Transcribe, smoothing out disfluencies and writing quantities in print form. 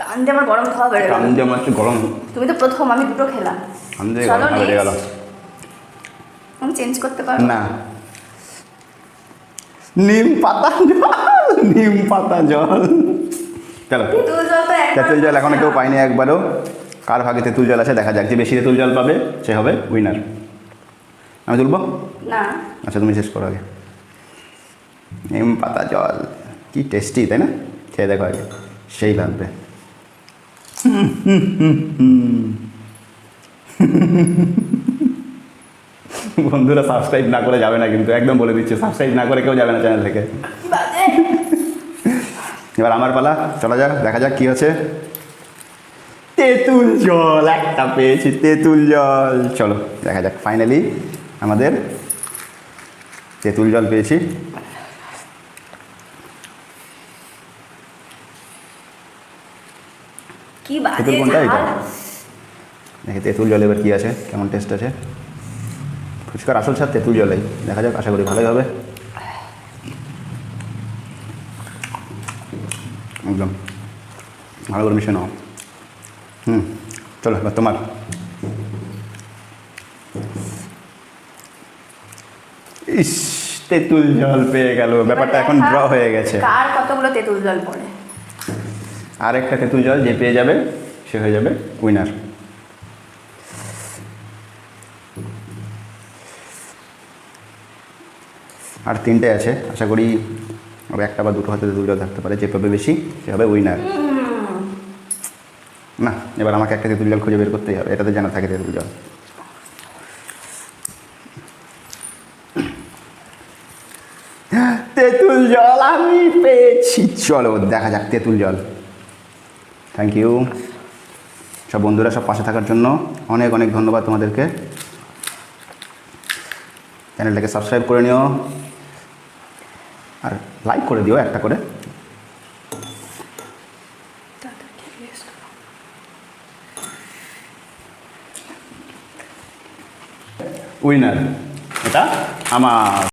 কান দিয়ে আমার গরম খাওয়া বেড়ে গেল। কান দিয়ে আমার একটু গরম। তুমি তো প্রথম, আমি দুটো খেলাম। কান দিয়ে চলো গরম বেড়ে গেল। আমি চেঞ্জ করতে পারবো না, নিম পাতা জল, নিম পাতা জল। চলো, তেঁতুল জল তো তেঁতুল জল এখনো কেউ পাইনি একবারও। কার ভাগে তেঁতুল জল আছে দেখা যাক, যে বেশি তেঁতুল জল পাবে সে হবে উইনার। আমি তুলবো? না, আচ্ছা তুমি শেষ করো আগে। নিম পাতা জল কি টেস্টি, তাই না? খেয়ে দেখো আগে, সেই লাগবে। বন্ধুরা সাবস্ক্রাইব না করে যাবে না কিন্তু, একদম বলে দিচ্ছে, সাবস্ক্রাইব না করে কেউ যাবে না চ্যানেল থেকে। কি বাজে। এবার আমার পালা, চলা যাক, দেখা যাক কি হচ্ছে। তেঁতুল জল একটা পেয়েছি, তেঁতুল জল। চলো দেখা যাক, ফাইনালি আমাদের তেঁতুল জল পেয়েছি। কি বাজে তেঁতুল কোনটা এটা? ঝাল। দেখি তেঁতুল জল এবার কী আছে, কেমন টেস্ট আছে। ফুচকার আসল স্বাদ তেঁতুল জলেই, দেখা যাক, আশা করি ভালোই হবে। একদম ভালো করে মিশে নাও। চলো এবার তোমার। ইস, তেঁতুল জল পেয়ে গেল, ব্যাপারটা এখন ড্র হয়ে গেছে। কার কতগুলো তেঁতুল জল পড়ে। আর একটা তেঁতুল জল যে পেয়ে যাবে সে হয়ে যাবে উইনার। আর তিনটে আছে, আশা করি আর একটা বা দুটো হাতে তেঁতুল জল থাকতে পারে, যে পাবে বেশি সে হবে উইনার। না, এবার আমাকে একটা তেঁতুল জল খুঁজে বের করতেই হবে, এটাতে যেন থাকে তেঁতুল জল। তেঁতুল জল আমি পেয়েছি। চলো দেখা যাক তেঁতুল জল। থ্যাংক ইউ সব বন্ধুরা, সব পাশে থাকার জন্য অনেক অনেক ধন্যবাদ তোমাদেরকে। চ্যানেলটাকে সাবস্ক্রাইব করে নিও আর লাইক করে দিও একটা করে। উইনার এটা আমার।